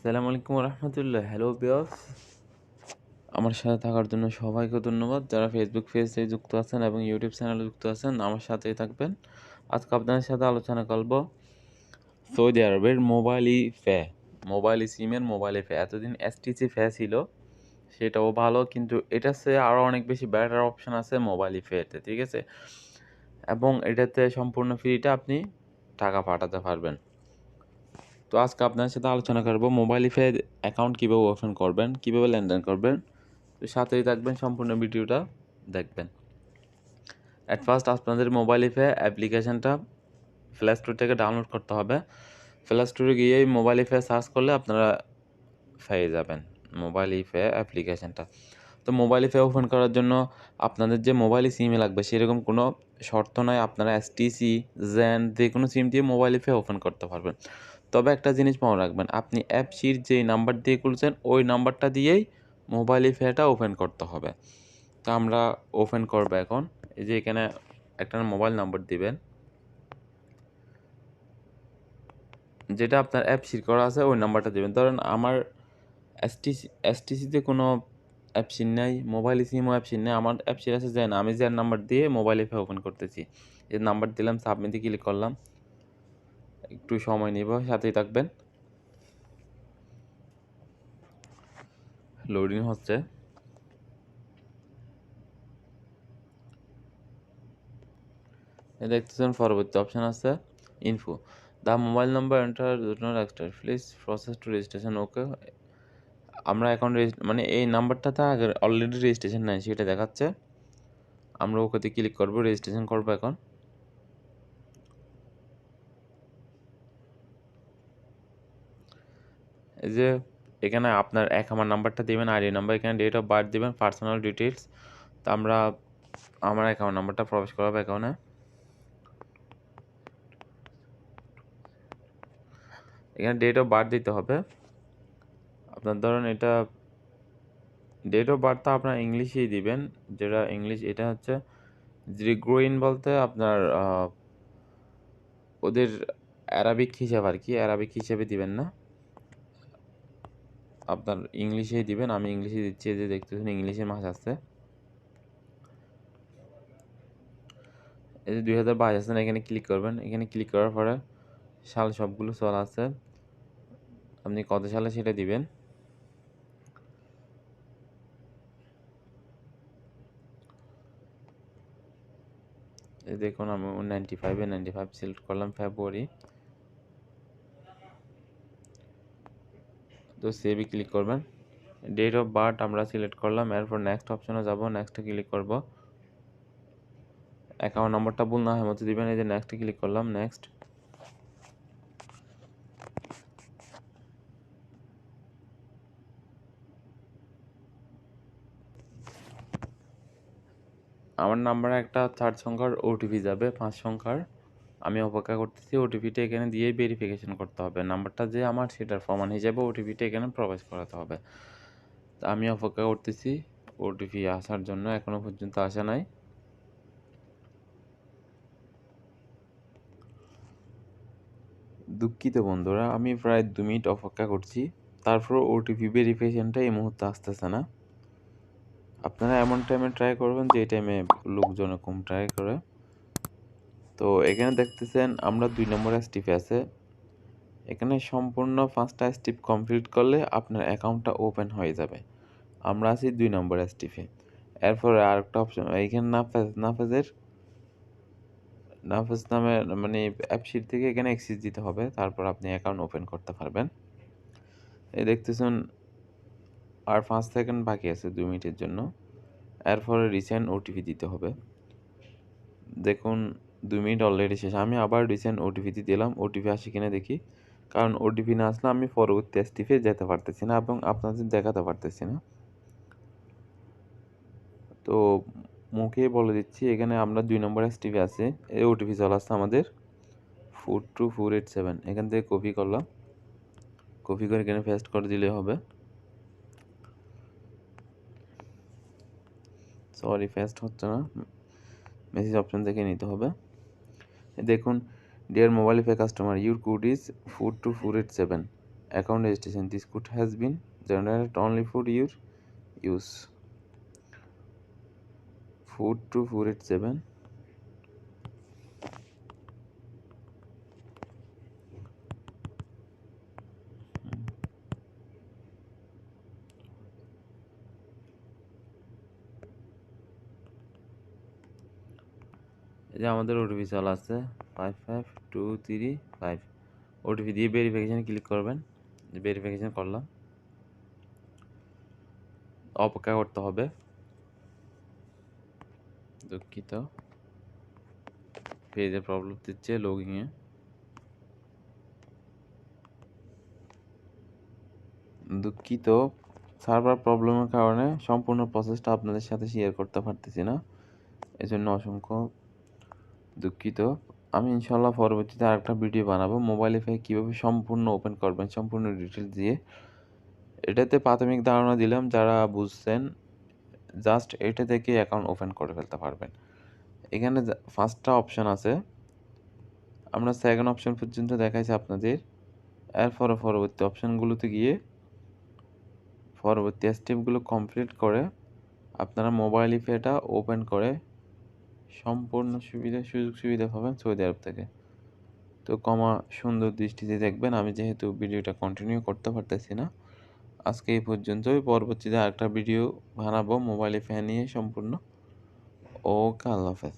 আসসালামু আলাইকুম রহমতুল্লাহ। হ্যালো বিয়স, আমার সাথে থাকার জন্য সবাইকে ধন্যবাদ। যারা ফেসবুক পেজে যুক্ত আছেন এবং ইউটিউব চ্যানেলে যুক্ত আছেন, আমার সাথেই থাকবেন। আজকে আপনাদের সাথে আলোচনা করব সৌদি আরবের মোবাইল সিমের মোবাইল ফে। এতদিন এসটিসি ফে ছিল, সেটাও ভালো, কিন্তু এটার চেয়ে আরও অনেক বেশি বেটার অপশন আছে মোবাইল ফেতে, ঠিক আছে? এবং এটাতে সম্পূর্ণ ফ্রিতে আপনি টাকা পাঠাতে পারবেন। তো আজকে আপনার সাথে আলোচনা করব মোবাইল ফে অ্যাকাউন্ট কীভাবে ওপেন করবেন, কীভাবে লেনদেন করবেন। তো সাথেই থাকবেন, সম্পূর্ণ ভিডিওটা দেখবেন। অ্যাট ফার্স্ট আপনাদের মোবাইল ফে অ্যাপ্লিকেশানটা প্লে স্টোর থেকে ডাউনলোড করতে হবে। প্লে স্টোরে গিয়ে মোবাইল ফে সার্চ করলে আপনারা পেয়ে যাবেন মোবাইল ফে অ্যাপ্লিকেশানটা। তো মোবাইল ফে ওপেন করার জন্য আপনাদের যে মোবাইল সিমে লাগবে সেরকম কোনো শর্ত নয়, আপনারা এসটিসি, জেন যে কোনো সিম দিয়ে মোবাইল ফে ওপেন করতে পারবেন। তবে একটা জিনিস মনে রাখবেন, আপনি অ্যাপসির যে নাম্বার দিয়ে খুলছেন ওই নাম্বারটা দিয়েই মোবাইল ফেটা ওপেন করতে হবে। তো আমরা ওপেন করবো এখন। এই যে এখানে একটা মোবাইল নাম্বার দিবেন, যেটা আপনার অ্যাপসির করা আছে ওই নাম্বারটা দেবেন। ধরেন আমার এসটিসিতে কোনো অ্যাপসিন নেই, মোবাইল সিমও অ্যাপসিন নেই, আমার অ্যাপসির আছে যে না, আমি যে নাম্বার দিয়ে মোবাইল ফে ওপেন করতেছি, এই নাম্বার দিলাম, সাবমিটে ক্লিক করলাম। একটু সময় নিব, সাথেই থাকবেন। লোডিং হচ্ছে। দেখতেছেন পরবর্তী অপশান আছে info, the mobile number enter not extra please process to registration. Okay, আমরা এখন মানে এই নাম্বারটাতে আগে অলরেডি রেজিস্ট্রেশন নাই সেটা দেখাচ্ছে। আমরা ওকেতে ক্লিক করবো, রেজিস্ট্রেশন করবো এখন। এই যে এখানে আপনার আমার নাম্বারটা দিবেন, আইডি নাম্বার, এখানে ডেট অফ বার্থ দিবেন, পার্সোনাল ডিটেলস। তো আমার অ্যাকাউন্ট নাম্বারটা প্রবেশ করাবো অ্যাকাউন্টে। এখানে ডেট অফ বার্থ দিতে হবে আপনার। ধরুন এটা ডেট অফ বার্থটা আপনার ইংলিশেই দিবেন, যেটা ইংলিশ। এটা হচ্ছে গ্রিগোরিয়ান বলতে আপনার ওদের অ্যারাবিক হিসাব আর কি, অ্যারাবিক হিসেবে দিবেন না, আপনার ইংলিশেই দিবেন। আমি ইংলিশে দিচ্ছি, যে দেখতেছেন ইংলিশের মাস আছে। এই যে 2022 আছে না, এখানে ক্লিক করবেন। এখানে ক্লিক করার পরে সাল সবগুলো চলা আছে, আপনি কত সালে সেটা দিবেন। এই দেখুন আমি 95 সিলেক্ট করলাম, ফেব্রুয়ারি। তো সেভে ক্লিক করবেন। ডেট অফ বার্থ আমরা সিলেক্ট করলাম, এরপর নেক্সট অপশনে যাব, নেক্সটে ক্লিক করব। অ্যাকাউন্ট নাম্বারটা ভুল না হয় মতো দিবেন। এই যে নেক্সটে ক্লিক করলাম, নেক্সট। আমার নাম্বারে একটা 4 সংখ্যার ওটিপি যাবে, 5 সংখ্যার। আমি অপেক্ষা করতেছি। ওটিপিটা এখানে দিয়েই ভেরিফিকেশন করতে হবে, নাম্বারটা যে আমার সেটার প্রমাণ হিসেবে ওটিপিটা এখানে প্রবেশ করাতে হবে। তা আমি অপেক্ষা করতেছি ওটিপি আসার জন্য, এখনো পর্যন্ত আসা নাই। দুঃখিত বন্ধুরা, আমি প্রায় 2 মিনিট অপেক্ষা করছি, তারপর ওটিপি ভেরিফিকেশনটা এই মুহূর্তে আসতেছে না। আপনারা এমন টাইমে ট্রাই করবেন যে এই টাইমে লোকজন কম ট্রাই করে। তো এখানে দেখতেছেন আমরা 2 নম্বর স্টেপে আছে। এখানে সম্পূর্ণ 5টা স্টেপ কমপ্লিট করলে আপনার অ্যাকাউন্টটা ওপেন হয়ে যাবে। আমরা আছি 2 নম্বর স্টেপে। এরপরে আরেকটা অপশন, এইখানে নাফেজ নামে মানে অ্যাপসিট থেকে এখানে অ্যাক্সেস দিতে হবে, তারপর আপনি অ্যাকাউন্ট ওপেন করতে পারবেন। এই দেখতেছেন আর 5 সেকেন্ড বাকি আছে 2 মিনিটের জন্য। এরপরে রিসেন্ট ওটিপি দিতে হবে। দেখুন 2 মিনিট অলরেডি শেষ। আমি আবার রিসেন্ট ওটিপি দিলাম, ওটিপি আসে কিনা দেখি, কারণ ওটিপি না আসলে আমি পরবর্তী স্টেপে যেতে পারতেছি না এবং আপনাদের দেখাতে পারতেছি না। তো মুখে বলে দিচ্ছি, এখানে আমরা 2 নম্বর স্টেপে আছে। এই ওটিপি চলে আসছে আমাদের 42487। এখান থেকে কপি করলাম, কপি করে এখানে পেস্ট করে দিলে হবে। সরি, পেস্ট হচ্ছে না, মেসেজ অপশন থেকে নিতে হবে। দেখুন, dear mobile pay customer, your code is 42487 account registration. This code has been generated only for your use. 42487. এই যে আমাদের ওটিপি চলে আসছে 55235। ওটিপি দিয়ে ভেরিফিকেশানে ক্লিক করবেন। ভেরিফিকেশান করলাম, অপেক্ষা করতে হবে। দুঃখিত, পেজে প্রবলেম দিচ্ছে লগইনে। দুঃখিত, সার্ভার প্রবলেমের কারণে সম্পূর্ণ প্রসেসটা আপনাদের সাথে শেয়ার করতে পারতেছি না, এজন্য অসংখ্য দুঃখিত। আমি ইনশাল্লাহ পরবর্তীতে আরেকটা ভিডিও বানাবো মোবাইল পে কীভাবে সম্পূর্ণ ওপেন করবেন, সম্পূর্ণ ডিটেলস দিয়ে। এটাতে প্রাথমিক ধারণা দিলাম, যারা বুঝছেন জাস্ট এটা থেকে অ্যাকাউন্ট ওপেন করে ফেলতে পারবেন। এখানে ফার্স্টটা অপশান আছে, আমরা সেকেন্ড অপশান পর্যন্ত দেখাইছি আপনাদের। এরপরে পরবর্তী অপশানগুলোতে গিয়ে পরবর্তী স্টেপগুলো কমপ্লিট করে আপনারা মোবাইল পেটা ওপেন করে সম্পূর্ণ সুযোগ সুবিধা পাবেন সৌদি আরব থেকে। তো সুন্দর দৃষ্টিতে দেখবেন। আমি যেহেতু ভিডিওটা কন্টিনিউ করতে পারতেছি না, আজকে এই পর্যন্তই। পরবর্তীতে আরেকটা ভিডিও বানাবো মোবাইল পে নিয়ে সম্পূর্ণ। ওকে, আল্লাহ হাফেজ।